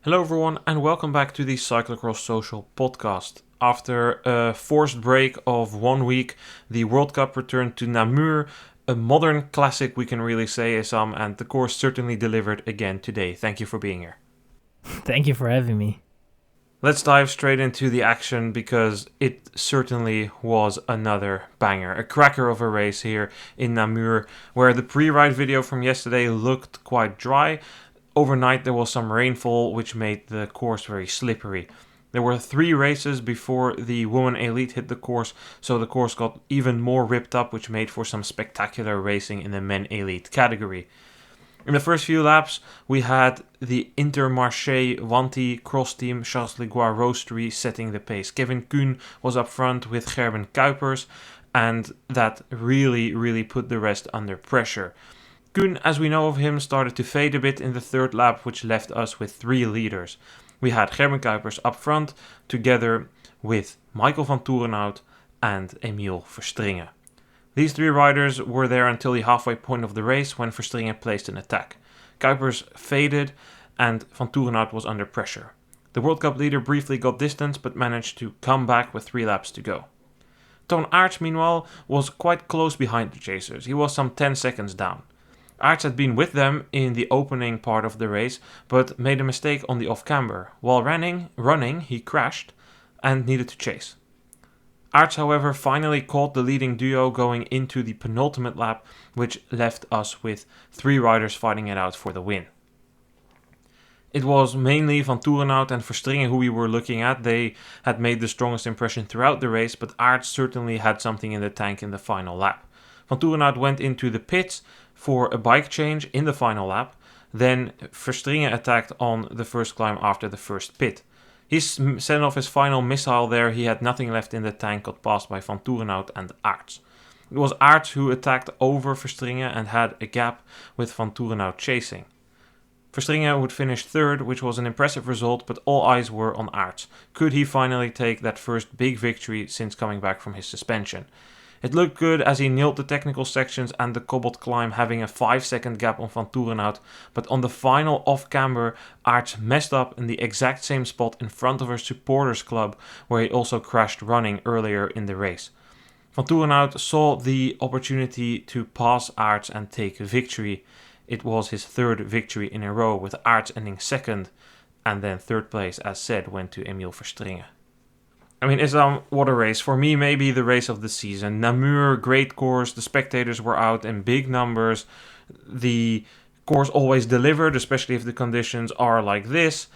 Hello everyone and welcome back to the Cyclocross Social podcast. After a forced break of 1 week, the World Cup returned to Namur, a modern classic we can really say, Issam, and the course certainly delivered again today. Thank you for being here. Thank you for having me. Let's dive straight into the action because it certainly was another banger. A cracker of a race here in Namur, where the pre-ride video from yesterday looked quite dry. Overnight there was some rainfall which made the course very slippery. There were 3 races before the Women Elite hit the course, so the course got even more ripped up, which made for some spectacular racing in the Men Elite category. In the first few laps, we had the Intermarché Wanty cross team Charles Legois Roastery setting the pace. Kevin Kuhn was up front with Gerben Kuipers, and that really put the rest under pressure. Kuhn, as we know of him, started to fade a bit in the third lap, which left us with 3 leaders. We had Gerben Kuipers up front, together with Michael van Toerenhout and Emiel Verstringen. These 3 riders were there until the halfway point of the race when Verstringen placed an attack. Kuipers faded and Van Toerenhout was under pressure. The World Cup leader briefly got distance but managed to come back with 3 laps to go. Toon Aerts, meanwhile, was quite close behind the chasers. He was some 10 seconds down. Aerts had been with them in the opening part of the race but made a mistake on the off-camber. While running, he crashed and needed to chase. Aerts, however, finally caught the leading duo going into the penultimate lap, which left us with 3 riders fighting it out for the win. It was mainly Van Toerenhout and Verstringen who we were looking at. They had made the strongest impression throughout the race, but Aerts certainly had something in the tank in the final lap. Van Toerenhout went into the pits for a bike change in the final lap. Then Verstringen attacked on the first climb after the first pit. He sent off his final missile there. He had nothing left in the tank, got passed by Van Toerenhout and Aerts. It was Aerts who attacked over Verstringen and had a gap with Van Toerenhout chasing. Verstringen would finish third, which was an impressive result, but all eyes were on Aerts. Could he finally take that first big victory since coming back from his suspension? It looked good as he nailed the technical sections and the cobbled climb, having a 5-second gap on Van Toerenhout, but on the final off-camber, Aerts messed up in the exact same spot in front of her supporters club, where he also crashed running earlier in the race. Van Toerenhout saw the opportunity to pass Aerts and take victory. It was his 3rd victory in a row, with Aerts ending 2nd, and then 3rd place, as said, went to Emiel Verstringen. I mean, Issam, what a race. For me, maybe the race of the season. Namur, great course. The spectators were out in big numbers. The course always delivered, especially if the conditions are like this.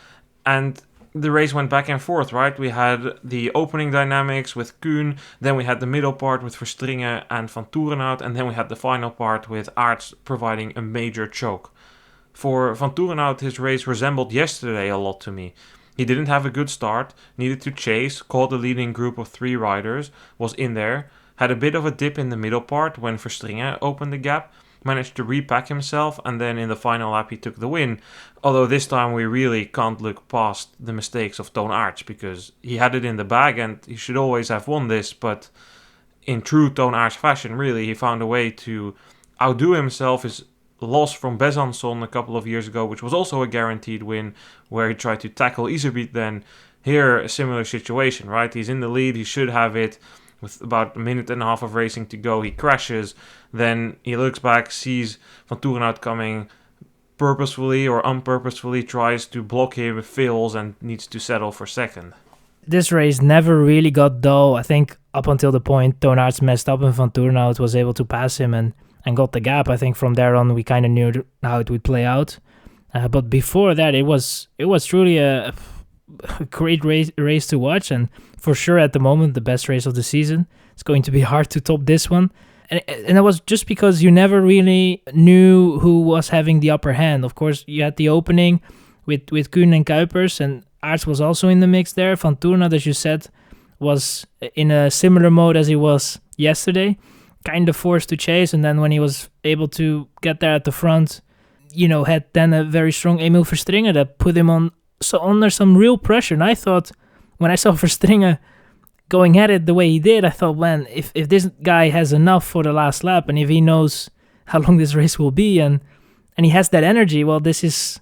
And the race went back and forth, right? We had the opening dynamics with Kuhn. Then we had the middle part with Verstringen and Van Toerenhout. And then we had the final part with Aerts providing a major choke. For Van Toerenhout, his race resembled yesterday a lot to me. He didn't have a good start, needed to chase, caught the leading group of 3 riders, was in there, had a bit of a dip in the middle part when Verstringen opened the gap, managed to repack himself, and then in the final lap he took the win. Although this time we really can't look past the mistakes of Toon Aerts, because he had it in the bag and he should always have won this, but in true Toon Aerts fashion, really, he found a way to outdo himself. His loss from Besançon a couple of years ago, which was also a guaranteed win, where he tried to tackle Iserbyt then. Here, a similar situation, right? He's in the lead, he should have it. With about a minute and a half of racing to go, he crashes. Then he looks back, sees Van Toerenhout coming, purposefully or unpurposefully tries to block him, fails, and needs to settle for 2nd. This race never really got dull. I think up until the point Toon Aerts messed up and Van Toerenhout was able to pass him and got the gap. I think from there on we kind of knew how it would play out. But before that, it was truly a great race to watch, and for sure at the moment the best race of the season. It's going to be hard to top this one. And it was just because you never really knew who was having the upper hand. Of course, you had the opening with Kuhn and Kuipers, and Aerts was also in the mix there. Van Toerenhout, as you said, was in a similar mode as he was yesterday, kind of forced to chase, and then when he was able to get there at the front, had then a very strong Emiel Verstringen that put him under some real pressure. And I thought, when I saw Verstringen going at it the way he did, I thought, man, if this guy has enough for the last lap, and if he knows how long this race will be, and he has that energy, well, it's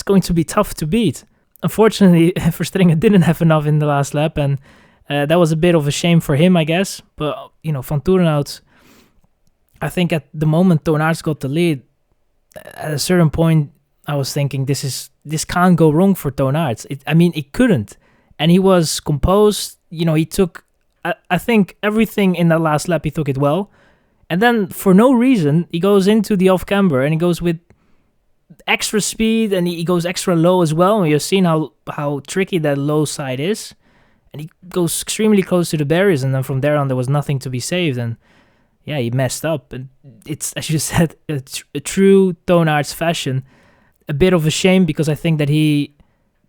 going to be tough to beat. unfortunately, Verstringen didn't have enough in the last lap, and that was a bit of a shame for him, I guess. But, Van Toerenhout, I think at the moment Toon Aerts got the lead, at a certain point, I was thinking this can't go wrong for Toon Aerts. It couldn't. And he was composed. He took, I think everything in that last lap, he took it well. And then for no reason, he goes into the off-camber and he goes with extra speed and he goes extra low as well. And you've seen how tricky that low side is. And he goes extremely close to the barriers, and then from there on, there was nothing to be saved. And yeah, he messed up. And it's, as you said, a true Toon Aerts fashion. A bit of a shame because I think that he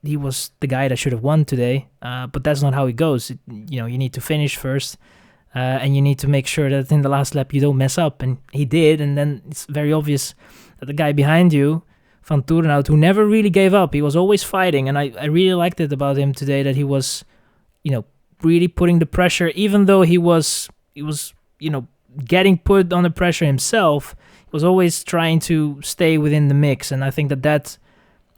was the guy that should have won today. But that's not how it goes. You need to finish first. And you need to make sure that in the last lap you don't mess up. And he did. And then it's very obvious that the guy behind you, Van Toerenhout, who never really gave up. He was always fighting. And I really liked it about him today that he was, really putting the pressure, even though he was, getting put under pressure himself. He was always trying to stay within the mix. And I think that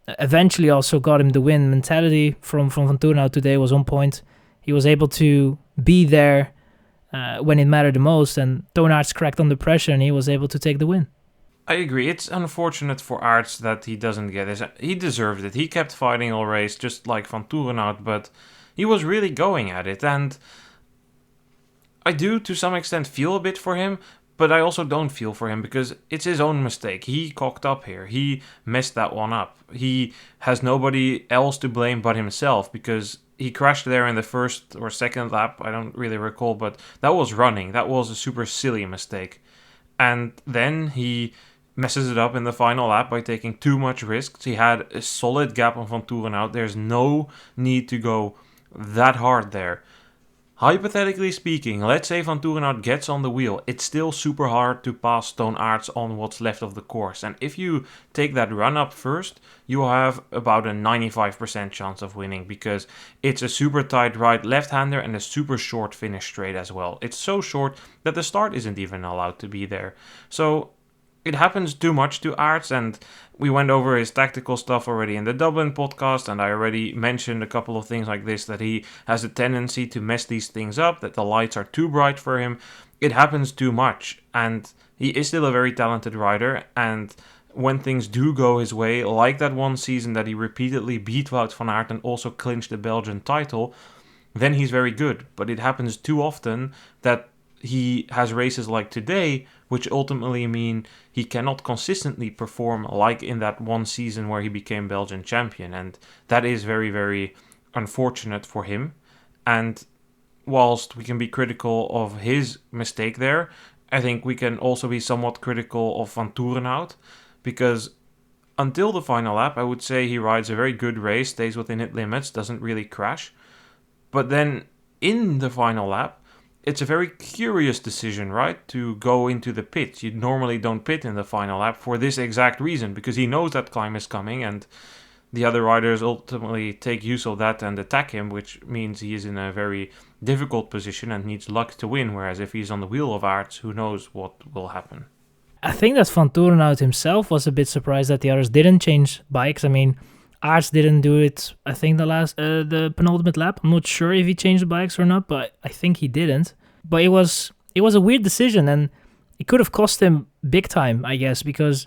eventually also got him the win. Mentality from Van Toerenhout today was on point. He was able to be there when it mattered the most, and Toon Aerts cracked under pressure and he was able to take the win. I agree. It's unfortunate for Aerts that he doesn't get it. He deserved it. He kept fighting all race, just like Van Toerenhout, but he was really going at it. And I do, to some extent, feel a bit for him, but I also don't feel for him because it's his own mistake. He cocked up here. He messed that one up. He has nobody else to blame but himself because he crashed there in the first or second lap. I don't really recall, but that was running. That was a super silly mistake. And then he messes it up in the final lap by taking too much risks. He had a solid gap on Van Toerenhout. There's no need to go that hard there. Hypothetically speaking, let's say Van Toerenhout gets on the wheel. It's still super hard to pass Toon Aerts on what's left of the course. And if you take that run up first, you have about a 95% chance of winning because it's a super tight right left-hander and a super short finish straight as well. It's so short that the start isn't even allowed to be there. So it happens too much to Aerts, and we went over his tactical stuff already in the Dublin podcast, and I already mentioned a couple of things like this, that he has a tendency to mess these things up, that the lights are too bright for him. It happens too much, and he is still a very talented rider, and when things do go his way, like that one season that he repeatedly beat Wout van Aert and also clinched the Belgian title, then he's very good. But it happens too often that he has races like today, which ultimately mean he cannot consistently perform like in that one season where he became Belgian champion. And that is very, very unfortunate for him. And whilst we can be critical of his mistake there, I think we can also be somewhat critical of Van Toerenhout, because until the final lap, I would say he rides a very good race, stays within hit limits, doesn't really crash. But then in the final lap, it's a very curious decision, right? To go into the pit. You normally don't pit in the final lap for this exact reason, because he knows that climb is coming and the other riders ultimately take use of that and attack him, which means he is in a very difficult position and needs luck to win, whereas if he's on the wheel of Aerts, who knows what will happen. I think that Van Toerenhout himself was a bit surprised that the others didn't change bikes. Aerts didn't do it, I think, the penultimate lap. I'm not sure if he changed the bikes or not, but I think he didn't. But it was a weird decision, and it could have cost him big time, I guess, because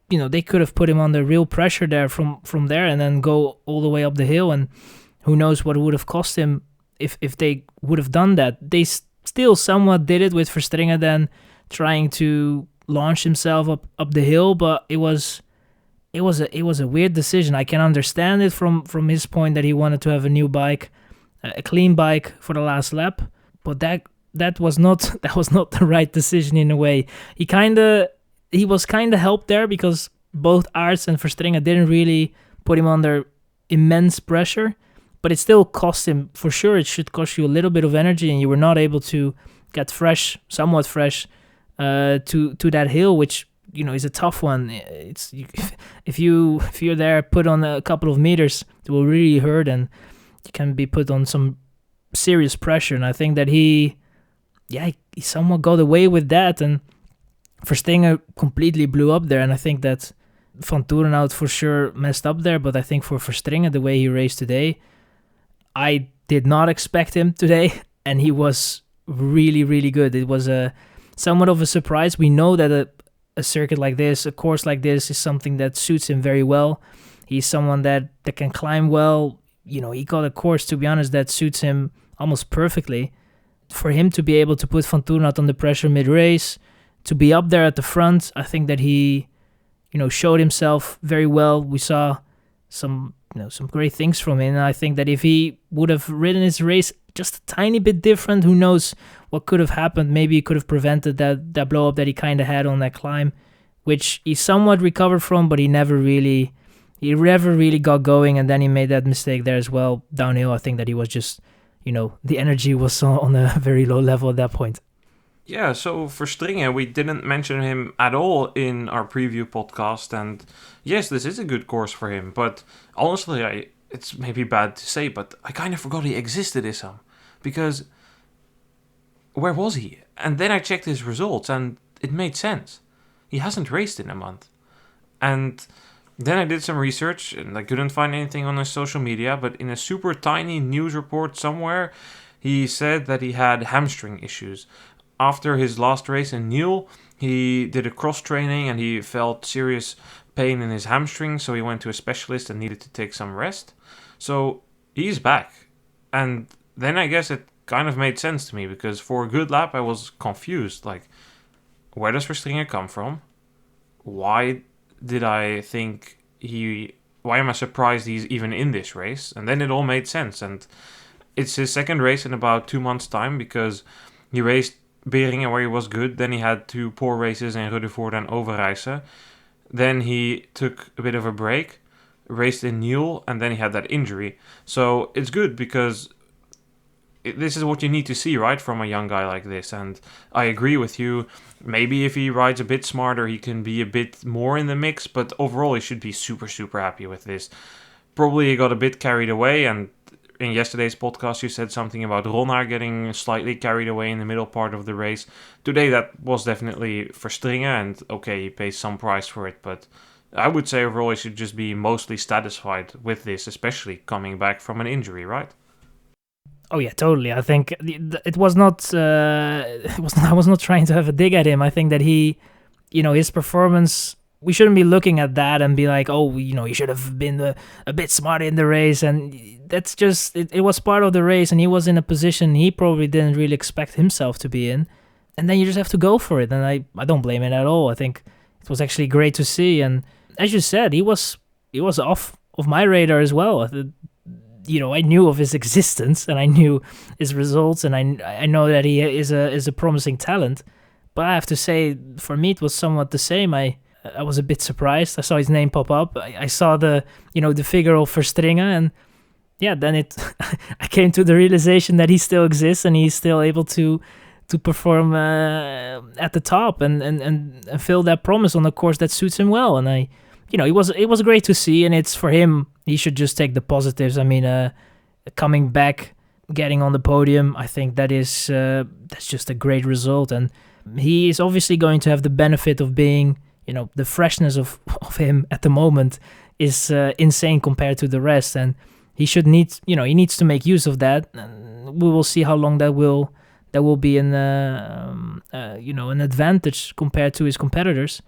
they could have put him under real pressure there from there and then go all the way up the hill, and who knows what it would have cost him if they would have done that. They still somewhat did it with Verstringen then trying to launch himself up the hill, but it was a weird decision. I can understand it from his point that he wanted to have a new bike, a clean bike for the last lap, but that was not the right decision in a way. He was kind of helped there because both Aerts and Verstringen didn't really put him under immense pressure, but it still cost him for sure. It should cost you a little bit of energy, and you were not able to get somewhat fresh to that hill, which is a tough one. If you're there, put on a couple of meters, it will really hurt, and you can be put on some serious pressure. And I think that he somewhat got away with that, and Verstringen completely blew up there. And I think that Van Torenhout for sure messed up there, but I think for Verstringen, the way he raced today, I did not expect him today, and he was really, really good. It was a somewhat of a surprise. We know that a circuit like this, a course like this, is something that suits him very well. He's someone that can climb well. He got a course, to be honest, that suits him almost perfectly. For him to be able to put Van Torenhout under pressure mid-race, to be up there at the front, I think that he, showed himself very well. We saw some great things from him. And I think that if he would have ridden his race just a tiny bit different, who knows what could have happened. Maybe he could have prevented that blow up that he kind of had on that climb, which he somewhat recovered from, but he never really got going. And then he made that mistake there as well. Downhill, I think that he was just, the energy was on a very low level at that point. Yeah, so Verstringen, we didn't mention him at all in our preview podcast, and yes, this is a good course for him, but honestly, it's maybe bad to say, but I kind of forgot he existed, Issam, because where was he? And then I checked his results, and it made sense. He hasn't raced in a month. And then I did some research, and I couldn't find anything on his social media, but in a super tiny news report somewhere, he said that he had hamstring issues. After his last race in Niel, he did a cross training and he felt serious pain in his hamstring, so he went to a specialist and needed to take some rest. So he's back. And then I guess it kind of made sense to me, because for a good lap I was confused. Like, where does Verstringen come from? Why did I think why am I surprised he's even in this race? And then it all made sense. And it's his second race in about 2 months' time, because he raced Beringen where he was good, then he had 2 poor races in Ruddervoort and Overijse. Then he took a bit of a break, raced in Niel, and then he had that injury. So it's good, because this is what you need to see, right, from a young guy like this. And I agree with you. Maybe if he rides a bit smarter, he can be a bit more in the mix, but overall he should be super, super happy with this. Probably he got a bit carried away, and in yesterday's podcast you said something about Ronhaar getting slightly carried away in the middle part of the race. Today that was definitely Verstringen, and okay, he pays some price for it, but I would say overall he should just be mostly satisfied with this, especially coming back from an injury, right? Oh yeah, totally. I think it was not. I was not trying to have a dig at him. I think that he, his performance. We shouldn't be looking at that and be like, oh, he should have been a bit smarter in the race. And that's just, it was part of the race, and he was in a position he probably didn't really expect himself to be in. And then you just have to go for it. And I don't blame it at all. I think it was actually great to see. And as you said, he was off of my radar as well. I knew of his existence and I knew his results, and I know that he is a promising talent. But I have to say, for me, it was somewhat the same. I was a bit surprised. I saw his name pop up. I saw the figure of Verstringen, and yeah, then I came to the realization that he still exists and he's still able to perform at the top and fill that promise on a course that suits him well. And it was great to see, and it's for him. He should just take the positives. I mean, coming back, getting on the podium, I think that's just a great result, and he is obviously going to have the benefit of being. The freshness of him at the moment is insane compared to the rest, and he needs to make use of that. And we will see how long that will be an advantage compared to his competitors.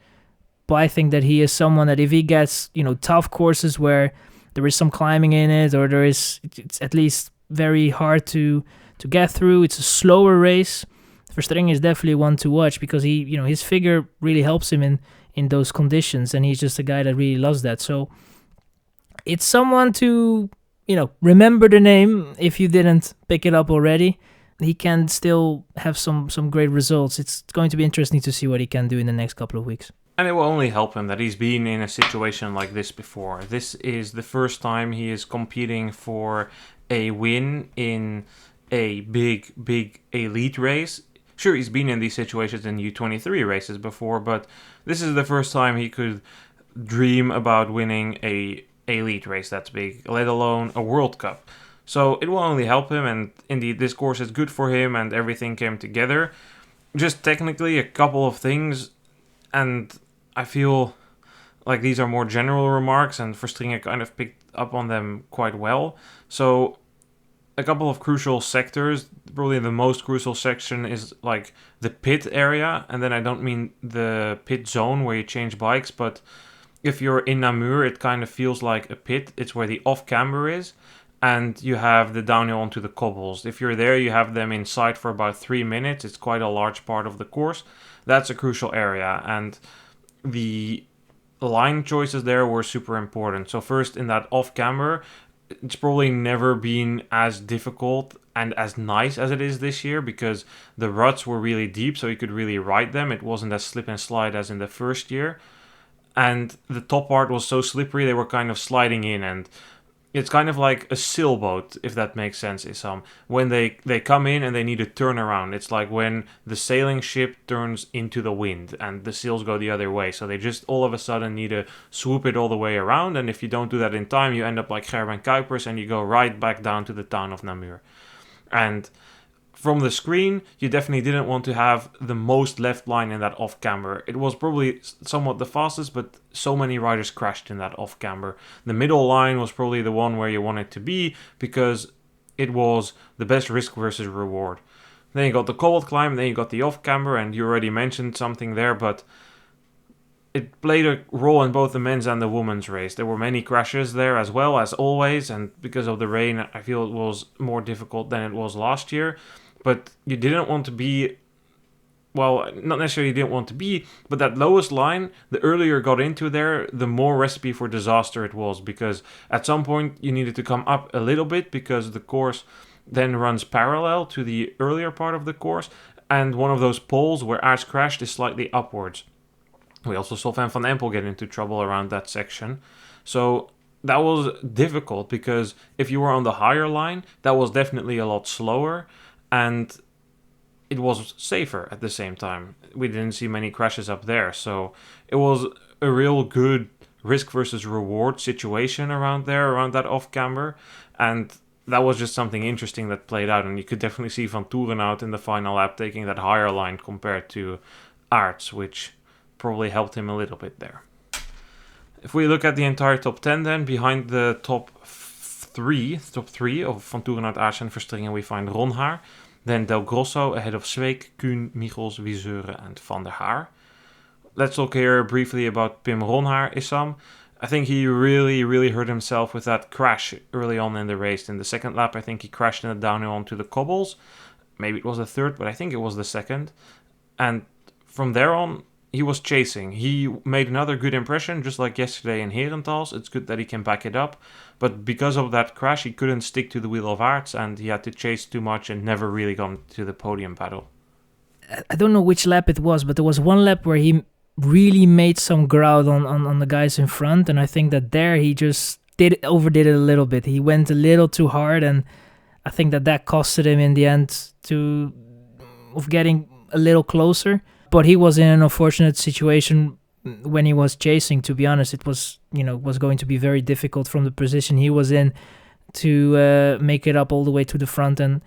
But I think that he is someone that if he gets tough courses where there is some climbing in it, or it's at least very hard to get through, it's a slower race. Verstringen is definitely one to watch, because he his figure really helps him in those conditions, and he's just a guy that really loves that. So it's someone to remember the name if you didn't pick it up already. He can still have some great results. It's going to be interesting to see what he can do in the next couple of weeks. And it will only help him that he's been in a situation like this before. This is the first time he is competing for a win in a big elite race. Sure, he's been in these situations in U23 races before, but this is the first time he could dream about winning a elite race that's big, let alone a World Cup. So it will only help him, and indeed this course is good for him, and everything came together. Just technically a couple of things, and I feel like these are more general remarks, and Verstringen kind of picked up on them quite well. So a couple of crucial sectors. Probably the most crucial section is like the pit area, and then I don't mean the pit zone where you change bikes, but if you're in Namur, it kind of feels like a pit. It's where the off-camber is, and you have the downhill onto the cobbles. If you're there, you have them in sight for about 3 minutes. It's quite a large part of the course. That's a crucial area, and the line choices there were super important. So first, in that off-camber, it's probably never been as difficult and as nice as it is this year, because the ruts were really deep, so you could really ride them. It wasn't as slip and slide as in the first year. And the top part was so slippery, they were kind of sliding in, and it's kind of like a sailboat, if that makes sense, Issam. When they come in and they need to turn around, it's like when the sailing ship turns into the wind and the sails go the other way. So they just all of a sudden need to swoop it all the way around, and if you don't do that in time, you end up like Gerben Kuipers and you go right back down to the town of Namur. And from the screen, you definitely didn't want to have the most left line in that off-camber. It was probably somewhat the fastest, but so many riders crashed in that off-camber. The middle line was probably the one where you wanted to be, because it was the best risk versus reward. Then you got the cobbled climb, then you got the off-camber, and you already mentioned something there, but it played a role in both the men's and the women's race. There were many crashes there as well, as always, and because of the rain, I feel it was more difficult than it was last year. But you didn't want to be, well, not necessarily you didn't want to be, but that lowest line, the earlier you got into there, the more recipe for disaster it was, because at some point you needed to come up a little bit, because the course then runs parallel to the earlier part of the course, and one of those poles where Aerts crashed is slightly upwards. We also saw Van Empel get into trouble around that section. So that was difficult, because if you were on the higher line, that was definitely a lot slower, and it was safer at the same time. We didn't see many crashes up there, so it was a real good risk versus reward situation around there, around that off-camber, and that was just something interesting that played out, and you could definitely see Van Toeren out in the final lap taking that higher line compared to Aerts, which probably helped him a little bit there. If we look at the entire top 10 then, behind the top three of Van Toeren, Aerts and Verstringen, we find Ronhaar. Then Del Grosso ahead of Zweek, Kuhn, Michels, Wieseuren and Van der Haar. Let's talk here briefly about Pim Ronhaar, Issam. I think he really hurt himself with that crash early on in the race. In the second lap, I think he crashed in the downhill onto the cobbles. Maybe it was the third, but I think it was the second. And from there on, he was chasing. He made another good impression, just like yesterday in Herentals. It's good that he can back it up. But because of that crash, he couldn't stick to the wheel of Aerts, and he had to chase too much and never really got to the podium battle. I don't know which lap it was, but there was one lap where he really made some ground on the guys in front, and I think that there he just overdid it a little bit. He went a little too hard, and I think that costed him in the end of getting a little closer. But he was in an unfortunate situation when he was chasing. To be honest, it was going to be very difficult from the position he was in to make it up all the way to the front and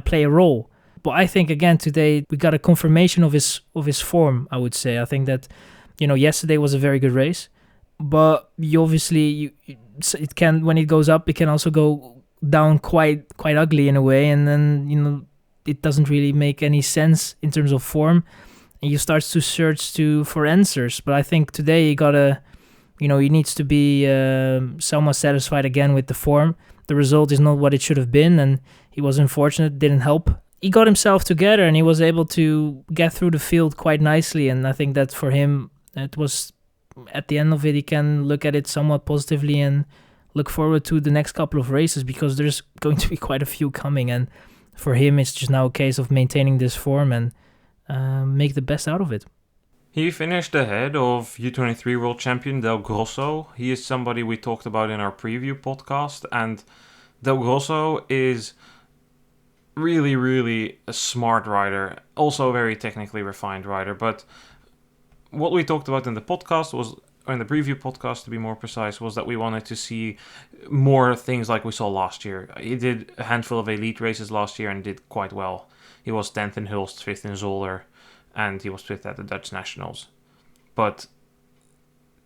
play a role. But I think again today we got a confirmation of his form. I would say I think that yesterday was a very good race, but it can, when it goes up, it can also go down quite ugly in a way, and then it doesn't really make any sense in terms of form. And you start to search for answers. But I think today he needs to be somewhat satisfied again with the form. The result is not what it should have been, and he was unfortunate, didn't help. He got himself together and he was able to get through the field quite nicely, and I think that for him, it was, at the end of it, he can look at it somewhat positively and look forward to the next couple of races, because there's going to be quite a few coming, and for him it's just now a case of maintaining this form and make the best out of it. He finished ahead of U23 world champion Del Grosso. He is somebody we talked about in our preview podcast, and Del Grosso is really a smart rider, also a very technically refined rider. But what we talked about in the podcast in the preview podcast to be more precise, was that we wanted to see more things like we saw last year. He did a handful of elite races last year and did quite well. He was 10th in Hulst, 5th in Zolder, and he was 5th at the Dutch Nationals. But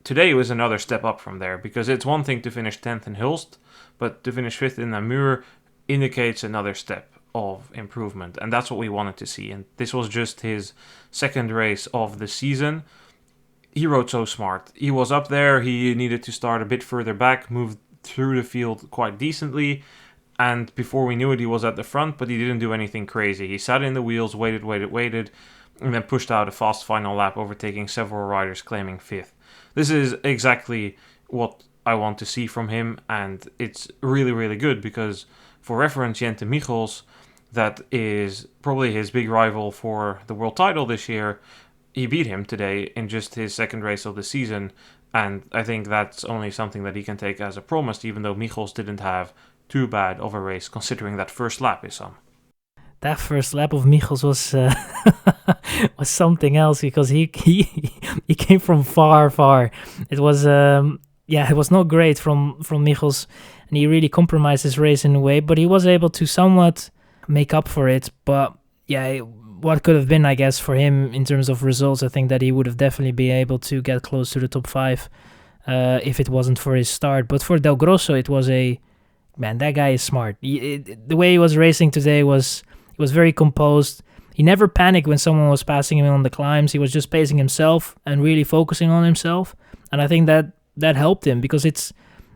today was another step up from there, because it's one thing to finish 10th in Hulst, but to finish 5th in Namur indicates another step of improvement, and that's what we wanted to see. And this was just his second race of the season. He rode so smart. He was up there, he needed to start a bit further back, moved through the field quite decently, and before we knew it, he was at the front, but he didn't do anything crazy. He sat in the wheels, waited, and then pushed out a fast final lap, overtaking several riders, claiming 5th. This is exactly what I want to see from him, and it's really, really good, because for reference, Jente Michels, that is probably his big rival for the world title this year, he beat him today in just his second race of the season, and I think that's only something that he can take as a promise, even though Michels didn't have too bad of a race, considering that first lap, Issam. That first lap of Michels was was something else, because he came from far. It was it was not great from Michels, and he really compromised his race in a way, but he was able to somewhat make up for it. But yeah, what could have been, I guess, for him in terms of results, I think that he would have definitely been able to get close to the top 5 if it wasn't for his start. But for Del Grosso, it was man, that guy is smart. The way he was racing today was very composed. He never panicked when someone was passing him on the climbs. He was just pacing himself and really focusing on himself. And I think that helped him, because it's,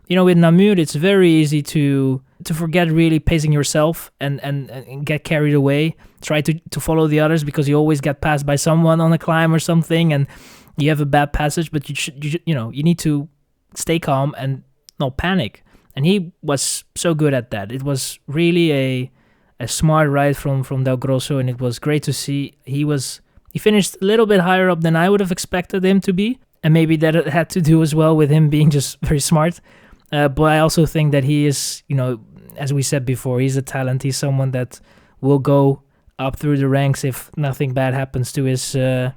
with Namur, it's very easy to forget really pacing yourself and get carried away. Try to follow the others, because you always get passed by someone on a climb or something, and you have a bad passage. But you need to stay calm and not panic. And he was so good at that. It was really a smart ride from Del Grosso, and it was great to see. He finished a little bit higher up than I would have expected him to be, and maybe that had to do as well with him being just very smart. But I also think that he is, as we said before, he's a talent. He's someone that will go up through the ranks if nothing bad happens to his, the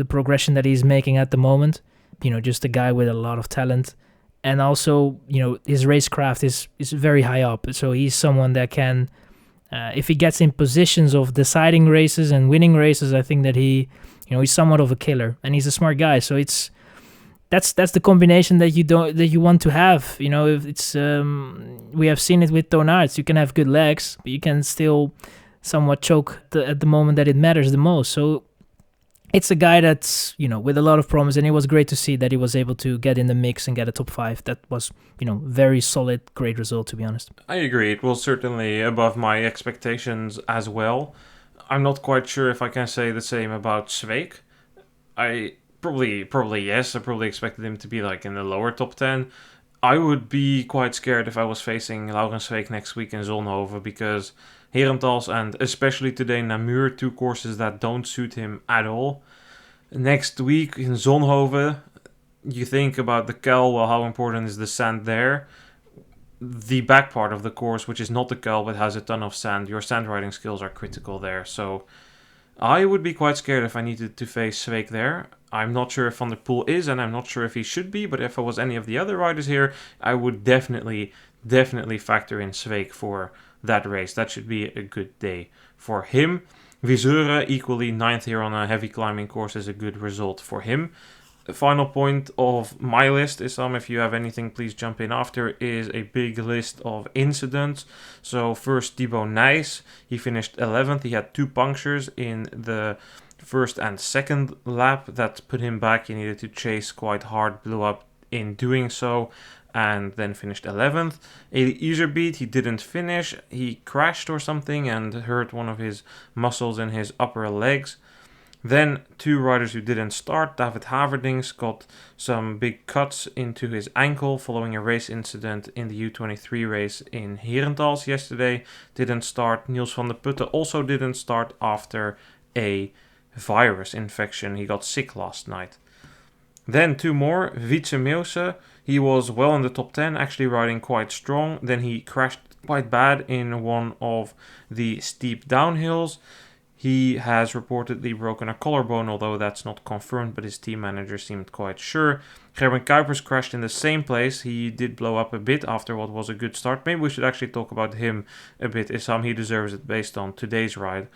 progression that he's making at the moment. Just a guy with a lot of talent. And also, his racecraft is very high up. So he's someone that can, if he gets in positions of deciding races and winning races, I think that he's somewhat of a killer, and he's a smart guy. So that's the combination that you want to have. If it's we have seen it with Toon Aerts. You can have good legs, but you can still somewhat choke at the moment that it matters the most. So it's a guy that's, with a lot of promise, and it was great to see that he was able to get in the mix and get a top 5. That was, very solid, great result, to be honest. I agree. It was certainly above my expectations as well. I'm not quite sure if I can say the same about Zweek. I probably yes. I probably expected him to be like in the lower top 10. I would be quite scared if I was facing Laurens Zweek next week in Zonhoven, because Herentals and especially today Namur, 2 courses that don't suit him at all. Next week in Zonhoven, you think about the Kuil, well, how important is the sand there? The back part of the course, which is not the Kuil but has a ton of sand, your sand riding skills are critical there. So I would be quite scared if I needed to face Zweek there. I'm not sure if Van der Poel is, and I'm not sure if he should be, but if I was any of the other riders here, I would definitely factor in Zweek for that race. That should be a good day for him. Visura, equally 9th here on a heavy climbing course, is a good result for him. The final point of my list, Issam, if you have anything, please jump in after, is a big list of incidents. So first, Thibaut Nys. He finished 11th. He had 2 punctures in the first and second lap that put him back. He needed to chase quite hard, blew up in doing so, and then finished 11th. Eli Iserbyt, he didn't finish. He crashed or something and hurt one of his muscles in his upper legs. Then 2 riders who didn't start. David Haverdings got some big cuts into his ankle following a race incident in the U23 race in Herentals yesterday. Didn't start. Niels van der Putten also didn't start after a virus infection. He got sick last night. Then 2 more. Wietse Meeuwse, he was well in the top 10, actually riding quite strong. Then he crashed quite bad in one of the steep downhills. He has reportedly broken a collarbone, although that's not confirmed, but his team manager seemed quite sure. Gerben Kuipers crashed in the same place. He did blow up a bit after what was a good start. Maybe we should actually talk about him a bit, Issam. He deserves it based on today's ride.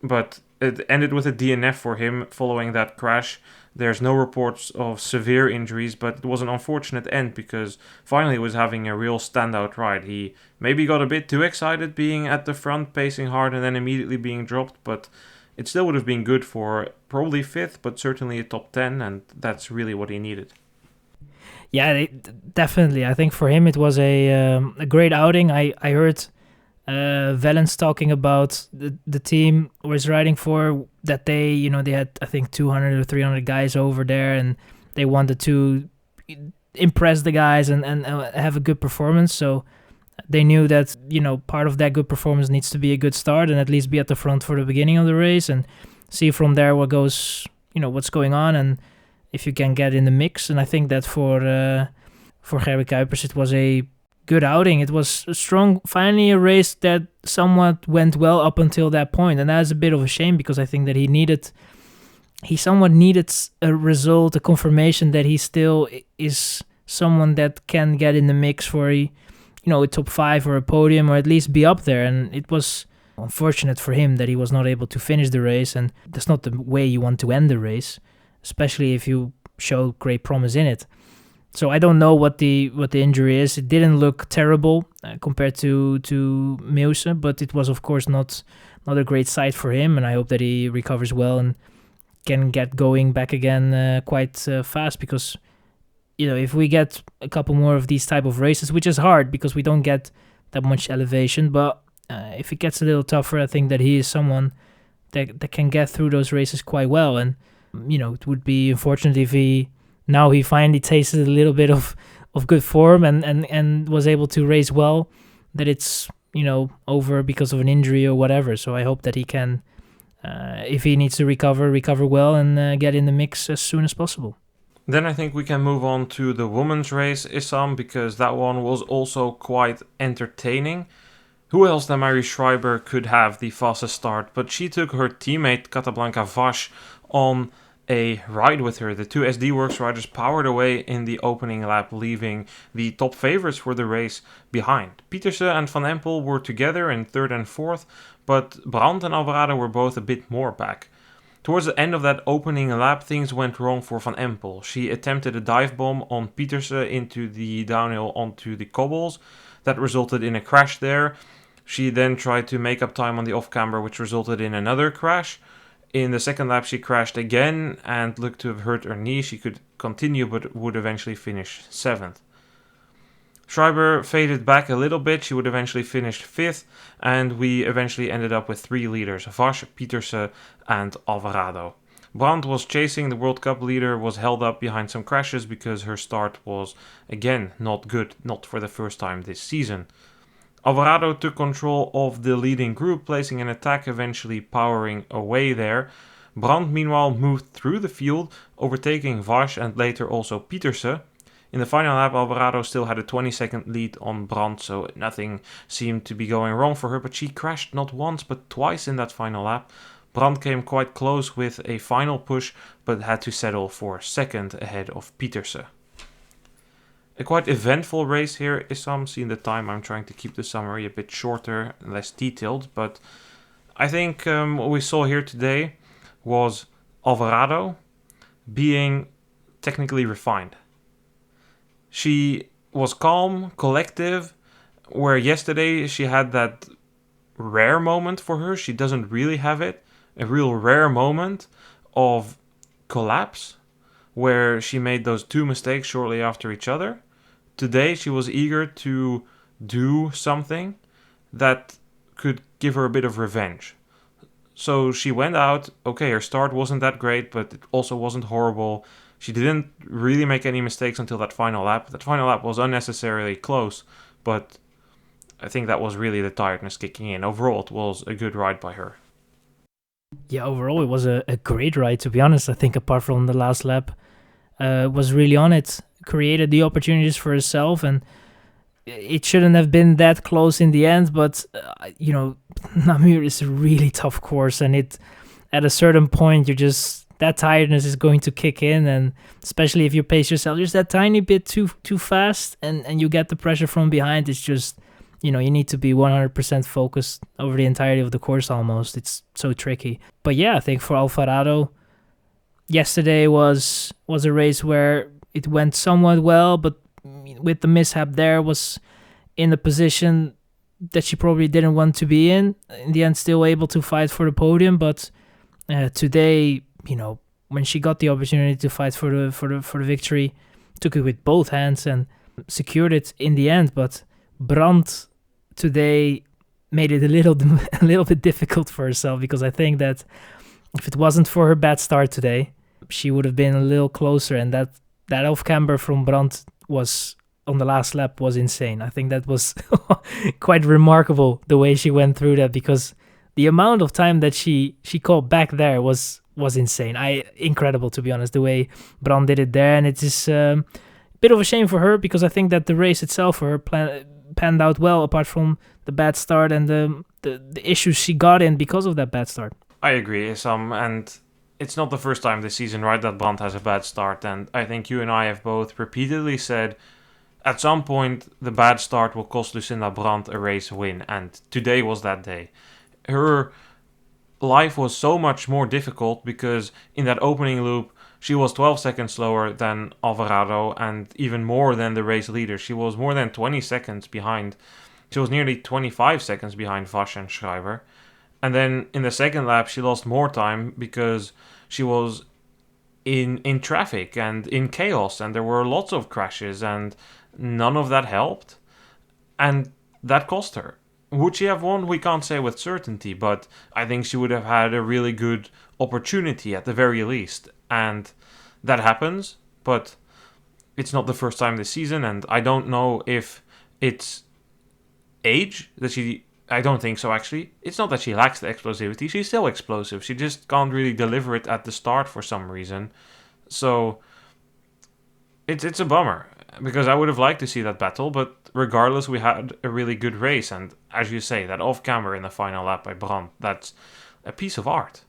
but it ended with a DNF for him following that crash. There's no reports of severe injuries, but it was an unfortunate end because finally he was having a real standout ride. He maybe got a bit too excited being at the front, pacing hard, and then immediately being dropped, but it still would have been good for probably 5th, but certainly a top 10, and that's really what he needed. Yeah, definitely. I think for him it was a great outing. I heard Valens talking about the team was riding for, that they had, I think, 200 or 300 guys over there, and they wanted to impress the guys and have a good performance. So they knew that part of that good performance needs to be a good start and at least be at the front for the beginning of the race and see from there what goes, what's going on, and if you can get in the mix. And I think that for Gerben Kuipers it was a good outing. It was strong, finally a race that somewhat went well up until that point, and that's a bit of a shame because I think that he somewhat needed a result, a confirmation that he still is someone that can get in the mix for a top 5 or a podium, or at least be up there. And it was unfortunate for him that he was not able to finish the race, and that's not the way you want to end the race, especially if you show great promise in it. So I don't know what the injury is. It didn't look terrible compared to Meuse, but it was of course not a great sight for him, and I hope that he recovers well and can get going back again quite fast, because if we get a couple more of these type of races, which is hard because we don't get that much elevation, but if it gets a little tougher, I think that he is someone that can get through those races quite well. And it would be unfortunate if he finally tasted a little bit of good form and was able to race well, that it's over because of an injury or whatever. So I hope that he can, if he needs to recover well and get in the mix as soon as possible. Then I think we can move on to the women's race, Issam, because that one was also quite entertaining. Who else than Mary Schreiber could have the fastest start, but she took her teammate Catablanca Vash on a ride with her. The two SD Works riders powered away in the opening lap, leaving the top favorites for the race behind. Pieterse and Van Empel were together in 3rd and 4th, but Brandt and Alvarado were both a bit more back. Towards the end of that opening lap, things went wrong for Van Empel. She attempted a dive bomb on Pieterse into the downhill onto the cobbles. That resulted in a crash there. She then tried to make up time on the off-camber, which resulted in another crash. In the second lap, she crashed again and looked to have hurt her knee. She could continue, but would eventually finish 7th. Schreiber faded back a little bit. She would eventually finish 5th, and we eventually ended up with 3 leaders, Vash, Pieterse, and Alvarado. Brandt was chasing the World Cup leader, was held up behind some crashes because her start was, again, not good, not for the first time this season. Alvarado took control of the leading group, placing an attack, eventually powering away there. Brandt, meanwhile, moved through the field, overtaking Vash and later also Pieterse. In the final lap, Alvarado still had a 20-second lead on Brandt, so nothing seemed to be going wrong for her, but she crashed not once but twice in that final lap. Brandt came quite close with a final push, but had to settle for 2nd ahead of Pieterse. A quite eventful race here, Issam. Seeing the time, I'm trying to keep the summary a bit shorter and less detailed, but I think what we saw here today was Alvarado being technically refined. She was calm, collective, where yesterday she had that rare moment for her. She doesn't really have it. A real rare moment of collapse, where she made those 2 mistakes shortly after each other. Today she was eager to do something that could give her a bit of revenge. So she went out, okay, her start wasn't that great, but it also wasn't horrible. She didn't really make any mistakes until that final lap. That final lap was unnecessarily close, but I think that was really the tiredness kicking in. Overall, it was a good ride by her. Yeah, overall it was a great ride, to be honest. I think apart from the last lap, was really on it, created the opportunities for herself, and it shouldn't have been that close in the end, but Namur is a really tough course, and at a certain point that tiredness is going to kick in, and especially if you pace yourself just that tiny bit too fast and you get the pressure from behind, you need to be 100% focused over the entirety of the course almost. It's so tricky. But yeah, I think for Alvarado, yesterday was a race where it went somewhat well, but with the mishap there, was in a position that she probably didn't want to be in. In the end, still able to fight for the podium, but today, when she got the opportunity to fight for the victory, took it with both hands and secured it in the end. But Brandt today made it a little bit difficult for herself, because I think that if it wasn't for her bad start today, she would have been a little closer. And that off-camber from Brandt was on the last lap was insane. I think that was quite remarkable, the way she went through that, because the amount of time that she caught back there was insane. Incredible, to be honest, the way Brandt did it there. And it is a bit of a shame for her, because I think that the race itself for her panned out well, apart from the bad start and the issues she got in because of that bad start. I agree, Issam, and it's not the first time this season, right, that Brandt has a bad start. And I think you and I have both repeatedly said at some point the bad start will cost Lucinda Brandt a race win, and today was that day. Her life was so much more difficult because in that opening loop she was 12 seconds slower than Alvarado, and even more than the race leader. She was more than 20 seconds behind. She was nearly 25 seconds behind Vash and Schreiber. And then in the second lap she lost more time because she was in traffic and in chaos, and there were lots of crashes, and none of that helped, and that cost her. Would she have won? We can't say with certainty, but I think she would have had a really good opportunity at the very least. And that happens, but it's not the first time this season, and I don't know if it's age that she... I don't think so, actually. It's not that she lacks the explosivity. She's still explosive. She just can't really deliver it at the start for some reason. So it's a bummer, because I would have liked to see that battle, but regardless, we had a really good race. And as you say, that off-camber in the final lap by Brandt, that's a piece of art.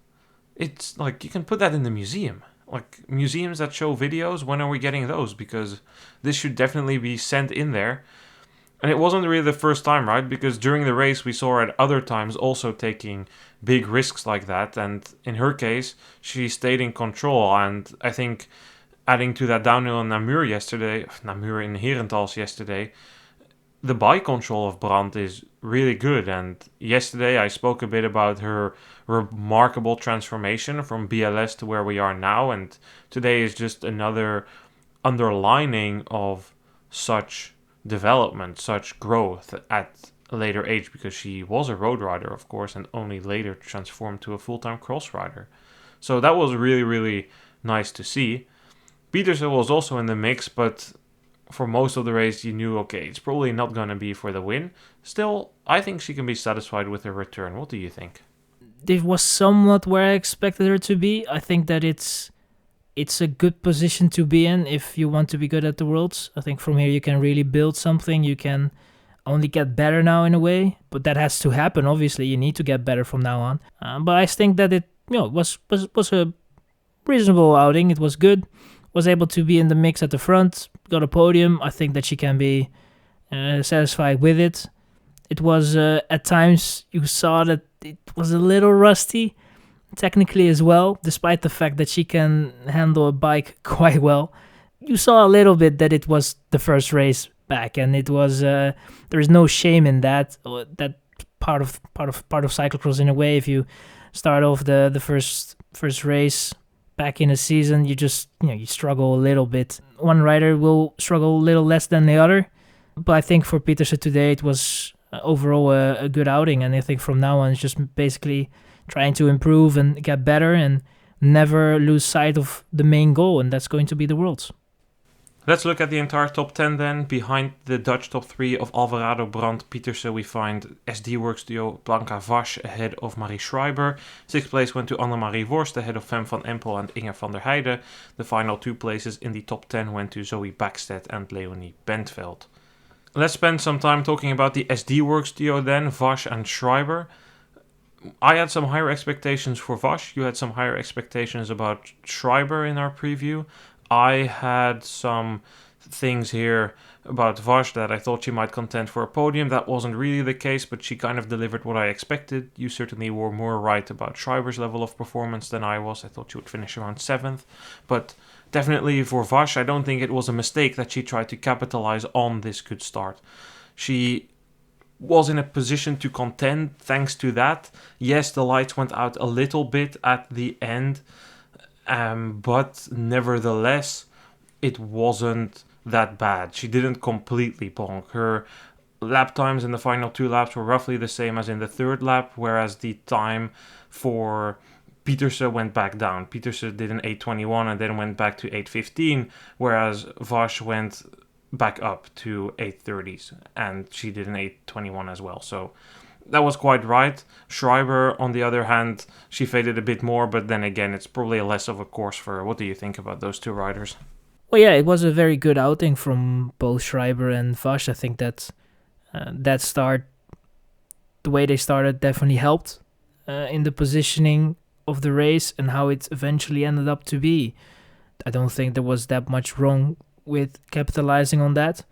It's like, you can put that in the museum. Like, museums that show videos, when are we getting those? Because this should definitely be sent in there. And it wasn't really the first time, right? Because during the race, we saw her at other times also taking big risks like that. And in her case, she stayed in control. And I think adding to that downhill in Namur in Herentals yesterday, the bike control of Brandt is really good. And yesterday I spoke a bit about her remarkable transformation from BLS to where we are now. And today is just another underlining of such development, such growth at a later age, because she was a road rider, of course, and only later transformed to a full-time cross rider. So that was really, really nice to see. Petersen was also in the mix, but for most of the race you knew, okay, it's probably not going to be for the win. Still, I think she can be satisfied with her return. What do you think? It was somewhat where I expected her to be. I think that it's a good position to be in if you want to be good at the Worlds. I think from here you can really build something. You can only get better now in a way, but that has to happen. Obviously, you need to get better from now on. But I think that it was a reasonable outing. It was good. Was able to be in the mix at the front. Got a podium. I think that she can be satisfied with it. It was at times you saw that it was a little rusty, technically as well, despite the fact that she can handle a bike quite well. You saw a little bit that it was the first race back, and it was there is no shame in that. That part of cyclocross in a way. If you start off the first race back in a season, you just you struggle a little bit. One rider will struggle a little less than the other, but I think for Petersen today it was overall a good outing, and I think from now on it's just basically trying to improve and get better and never lose sight of the main goal, and that's going to be the Worlds. Let's look at the entire top 10 then. Behind the Dutch top 3 of Alvarado, Brandt, Petersen, we find SD Works duo Blanca Vasch ahead of Marie Schreiber. 6th place went to Annemarie Worst ahead of Fem van Empel and Inger van der Heijden. The final 2 places in the top 10 went to Zoe Backstedt and Leonie Bentveld. Let's spend some time talking about the SD Works duo then, Vasch and Schreiber. I had some higher expectations for Vasch. You had some higher expectations about Schreiber in our preview. I had some things here about Vash that I thought she might contend for a podium. That wasn't really the case, but she kind of delivered what I expected. You certainly were more right about Schreiber's level of performance than I was. I thought she would finish around 7th, but definitely for Vash, I don't think it was a mistake that she tried to capitalize on this good start. She was in a position to contend thanks to that. Yes, the lights went out a little bit at the end, but nevertheless, it wasn't that bad. She didn't completely bonk. Her lap times in the final 2 laps were roughly the same as in the 3rd lap, whereas the time for Pieterse went back down. Pieterse did an 8:21 and then went back to 8:15, whereas Vash went back up to 8:30s, and she did an 8:21 as well. So that was quite right. Schreiber, on the other hand, she faded a bit more, but then again, it's probably less of a course for her. What do you think about those two riders? Well, yeah, it was a very good outing from both Schreiber and Vash. I think that that start, the way they started, definitely helped in the positioning of the race and how it eventually ended up to be. I don't think there was that much wrong with capitalizing on that.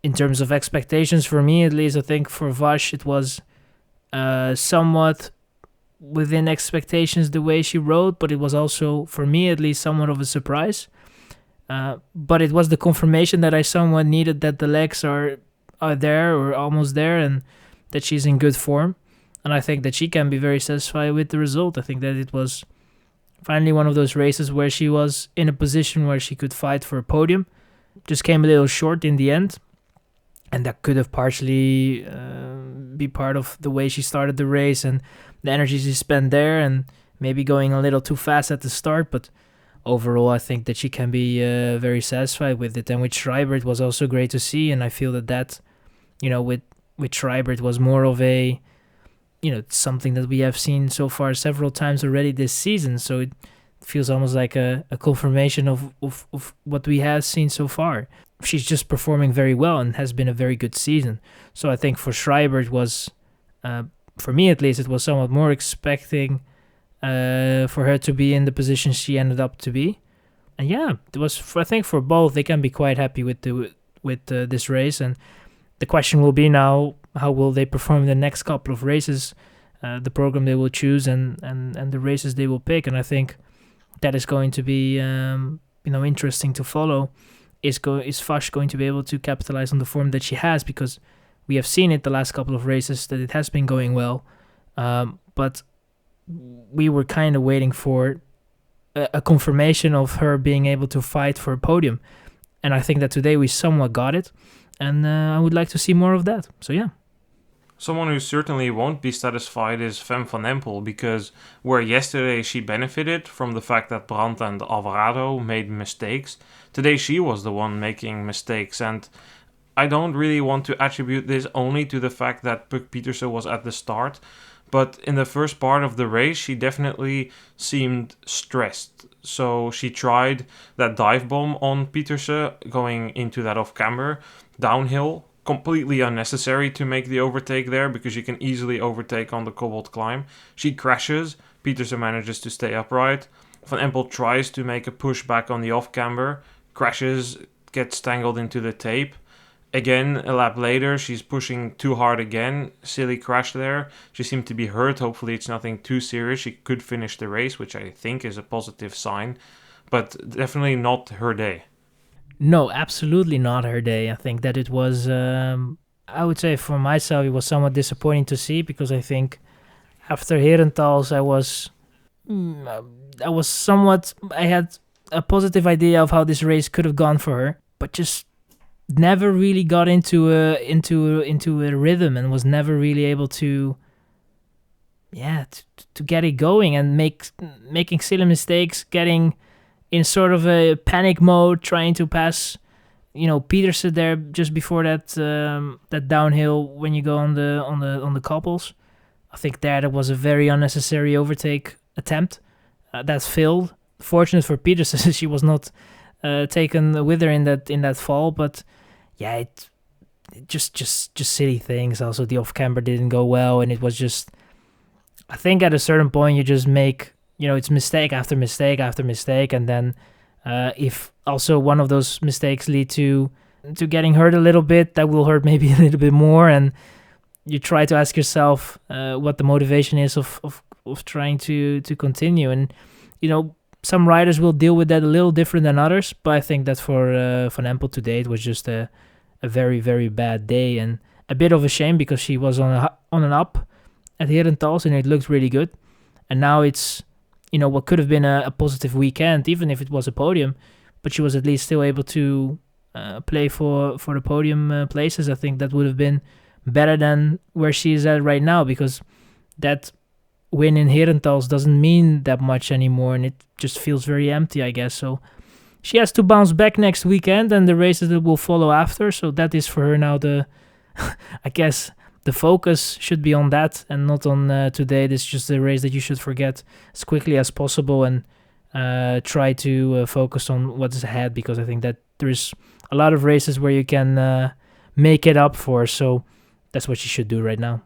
In terms of expectations, for me at least, I think for Vash it was somewhat within expectations the way she rode, but it was also, for me at least, somewhat of a surprise. But it was the confirmation that I somewhat needed, that the legs are there or almost there, and that she's in good form. And I think that she can be very satisfied with the result. I think that it was finally one of those races where she was in a position where she could fight for a podium. Just came a little short in the end. And that could have partially be part of the way she started the race and the energy she spent there, and maybe going a little too fast at the start. But overall, I think that she can be very satisfied with it. And with Schreiber, it was also great to see. And I feel that with Schreiber, it was more of a, something that we have seen so far several times already this season. So it feels almost like a confirmation of what we have seen so far. She's just performing very well and has been a very good season. So I think for Schreiber, it was, for me at least, it was somewhat more expecting for her to be in the position she ended up to be. And yeah, it was. I think for both, they can be quite happy with this race. And the question will be now, how will they perform in the next couple of races, the program they will choose, and the races they will pick. And I think that is going to be interesting to follow. Is Vash going to be able to capitalize on the form that she has? Because we have seen it the last couple of races that it has been going well, but we were kind of waiting for a confirmation of her being able to fight for a podium, and I think that today we somewhat got it, and I would like to see more of that. So yeah. Someone who certainly won't be satisfied is Fem van Empel, because where yesterday she benefited from the fact that Brandt and Alvarado made mistakes, today she was the one making mistakes. And I don't really want to attribute this only to the fact that Puk Pieterse was at the start, but in the first part of the race she definitely seemed stressed. So she tried that dive bomb on Pieterse going into that off-camber downhill. Completely unnecessary to make the overtake there, because you can easily overtake on the cobbled climb. She crashes. Pieterse manages to stay upright. Van Empel tries to make a push back on the off-camber. Crashes, gets tangled into the tape. Again, a lap later, she's pushing too hard again. Silly crash there. She seemed to be hurt. Hopefully it's nothing too serious. She could finish the race, which I think is a positive sign. But definitely not her day. No, absolutely not her day. I think that it was, I would say for myself, it was somewhat disappointing to see, because I think after Herentals, I had a positive idea of how this race could have gone for her, but just never really got into a rhythm, and was never really able to get it going, and making silly mistakes, getting in sort of a panic mode, trying to pass, Pieterse there just before that downhill when you go on the cobbles. I think that was a very unnecessary overtake attempt that failed. Fortunate for Pieterse, she was not taken with her in that fall. But yeah, it just silly things. Also, the off camber didn't go well, and it was just. I think at a certain point you just make. It's mistake after mistake after mistake, and then If also one of those mistakes lead to getting hurt a little bit, that will hurt maybe a little bit more, and you try to ask yourself what the motivation is of trying to continue. And some riders will deal with that a little different than others, but I think that for Van Empel today, it was just a very, very bad day, and a bit of a shame because she was on an up at Herentals and it looked really good. And now it's, what could have been a positive weekend, even if it was a podium, but she was at least still able to play for the podium places. I think that would have been better than where she is at right now, because that win in Herentals doesn't mean that much anymore, and it just feels very empty, I guess. So she has to bounce back next weekend and the races that will follow after. So that is for her now I guess the focus should be on that and not on today. This is just a race that you should forget as quickly as possible and try to focus on what is ahead, because I think that there's a lot of races where you can make it up for. So that's what you should do right now.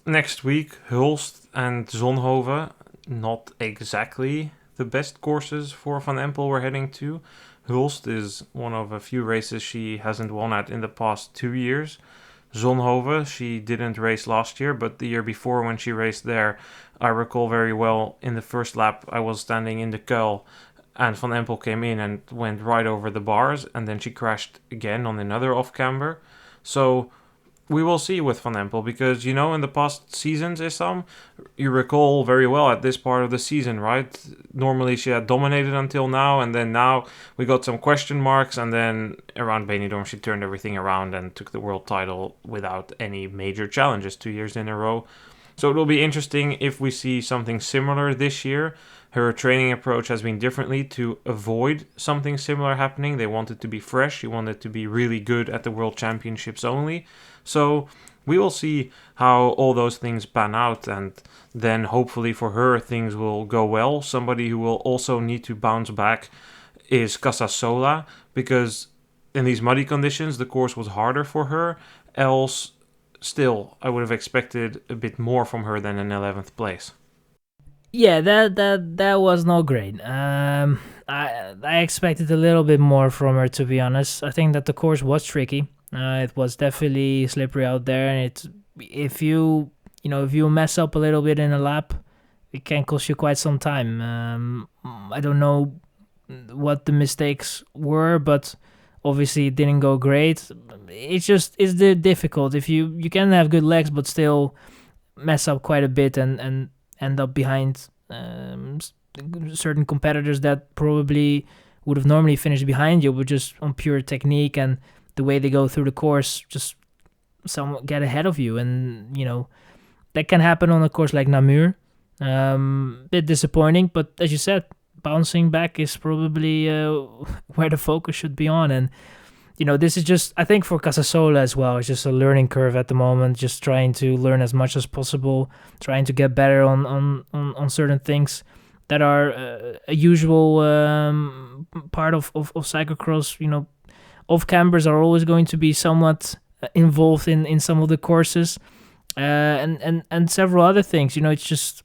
Next week, Hulst and Zonhoven, not exactly the best courses for Van Empel we're heading to. Hulst is one of a few races she hasn't won at in the past 2 years. Zonhoven, she didn't race last year, but the year before when she raced there, I recall very well, in the first lap I was standing in the Kuil and Van Empel came in and went right over the bars, and then she crashed again on another off-camber. So we will see with Van Empel, because, in the past seasons, Issam, you recall very well at this part of the season, right? Normally she had dominated until now, and then now we got some question marks, and then around Benidorm she turned everything around and took the world title without any major challenges 2 years in a row. So it will be interesting if we see something similar this year. Her training approach has been differently to avoid something similar happening. They wanted to be fresh. She wanted to be really good at the World Championships only. So we will see how all those things pan out, and then hopefully for her things will go well. Somebody who will also need to bounce back is Casasola, because in these muddy conditions the course was harder for her. Else, still, I would have expected a bit more from her than an 11th place. Yeah, that was not great. I expected a little bit more from her, to be honest. I think that the course was tricky. It was definitely slippery out there, and if you mess up a little bit in a lap, it can cost you quite some time. I don't know what the mistakes were, but obviously it didn't go great. It's difficult if you can have good legs but still mess up quite a bit and end up behind certain competitors that probably would have normally finished behind you, but just on pure technique and the way they go through the course, just some get ahead of you. And that can happen on a course like Namur. Bit disappointing, but as you said, bouncing back is probably where the focus should be on. And this is just, I think, for Casasola as well, it's just a learning curve at the moment, just trying to learn as much as possible, trying to get better on certain things that are a usual part of cyclocross. Off-cambers are always going to be somewhat involved in some of the courses, and several other things. It's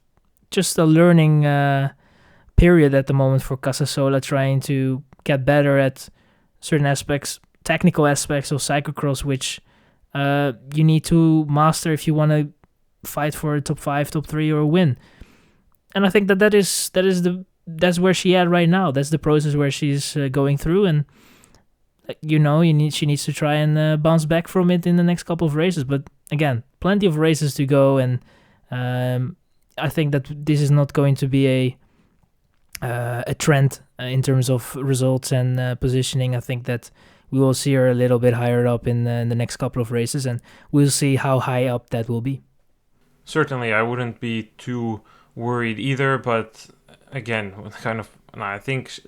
just a learning period at the moment for Casasola, trying to get better at certain aspects, technical aspects of cyclocross, which you need to master if you want to fight for a top 5, top 3, or a win. And I think that's where she at right now. That's the process where she's going through, and she needs to try and bounce back from it in the next couple of races. But again, plenty of races to go, and I think that this is not going to be a trend in terms of results and positioning. I think that we will see her a little bit higher up in the next couple of races, and we'll see how high up that will be. Certainly, I wouldn't be too worried either, but again, I think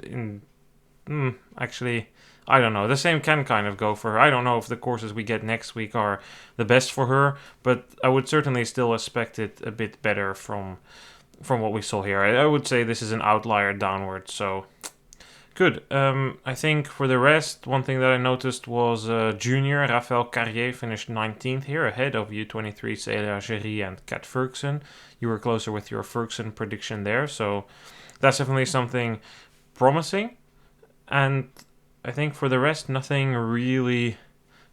actually, I don't know. The same can kind of go for her. I don't know if the courses we get next week are the best for her, but I would certainly still expect it a bit better from what we saw here. I would say this is an outlier downward, so good. I think for the rest, one thing that I noticed was junior Raphael Carrier finished 19th here, ahead of U23 Célia Géry and Kat Ferguson. You were closer with your Ferguson prediction there, so that's definitely something promising. And I think for the rest, nothing really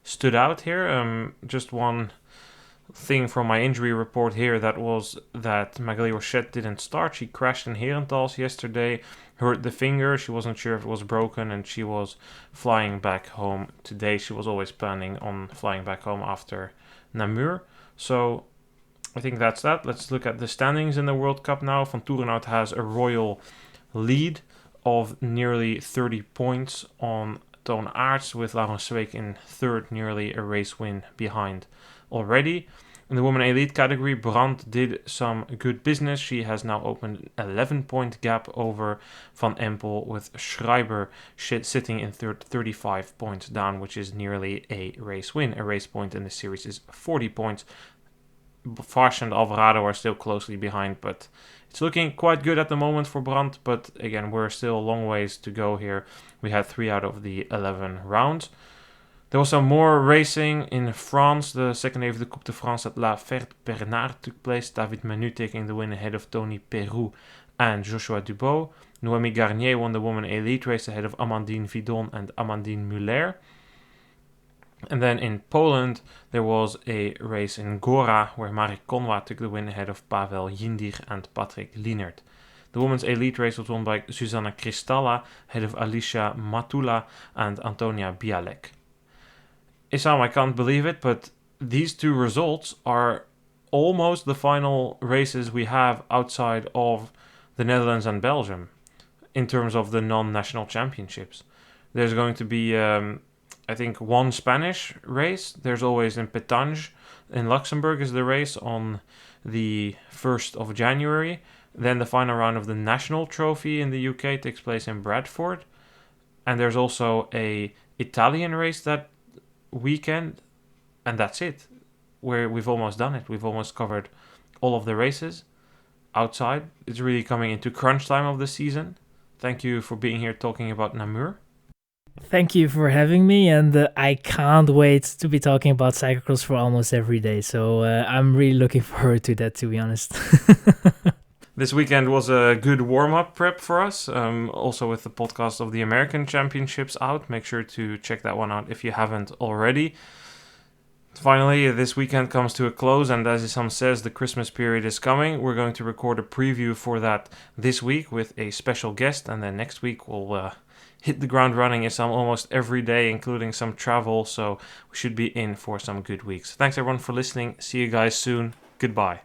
stood out here. Just one thing from my injury report here, that was that Magali Rochette didn't start. She crashed in Herentals yesterday, hurt the finger. She wasn't sure if it was broken, and she was flying back home today. She was always planning on flying back home after Namur. So I think that's that. Let's look at the standings in the World Cup now. Van Toerenhout has a royal lead of nearly 30 points on Toon Aerts, with Laurens Sweeck in third, nearly a race win behind already. In the women elite category, Brandt did some good business. She has now opened an 11-point gap over Van Empel, with Schreiber sitting in third, 35 points down, which is nearly a race win. A race point in the series is 40 points. Farsh and Alvarado are still closely behind, but it's looking quite good at the moment for Brandt. But again, we're still a long ways to go here. We had 3 out of the 11 rounds. There was some more racing in France. The second day of the Coupe de France at La Ferte-Bernard took place. David Menu taking the win ahead of Tony Peroux and Joshua Dubois. Noémie Garnier won the women elite race ahead of Amandine Vidon and Amandine Muller. And then in Poland, there was a race in Gora where Marek Konwa took the win ahead of Pavel Jindir and Patrick Lienert. The women's elite race was won by Susanna Kristalla ahead of Alicia Matula and Antonia Bialek. Issam, I can't believe it, but these two results are almost the final races we have outside of the Netherlands and Belgium in terms of the non-national championships. There's going to be, I think, one Spanish race. There's always in Pétange in Luxembourg is the race on the 1st of January. Then the final round of the National Trophy in the UK takes place in Bradford. And there's also a Italian race that weekend, and that's it. We've almost done it. We've almost covered all of the races outside. It's really coming into crunch time of the season. Thank you for being here talking about Namur. Thank you for having me, and I can't wait to be talking about cyclocross for almost every day. So I'm really looking forward to that, to be honest. This weekend was a good warm-up prep for us, also with the podcast of the American Championships out. Make sure to check that one out if you haven't already. Finally, this weekend comes to a close, and as Issam says, the Christmas period is coming. We're going to record a preview for that this week with a special guest, and then next week we'll hit the ground running, Issam, almost every day, including some travel, so we should be in for some good weeks. Thanks everyone for listening. See you guys soon. Goodbye.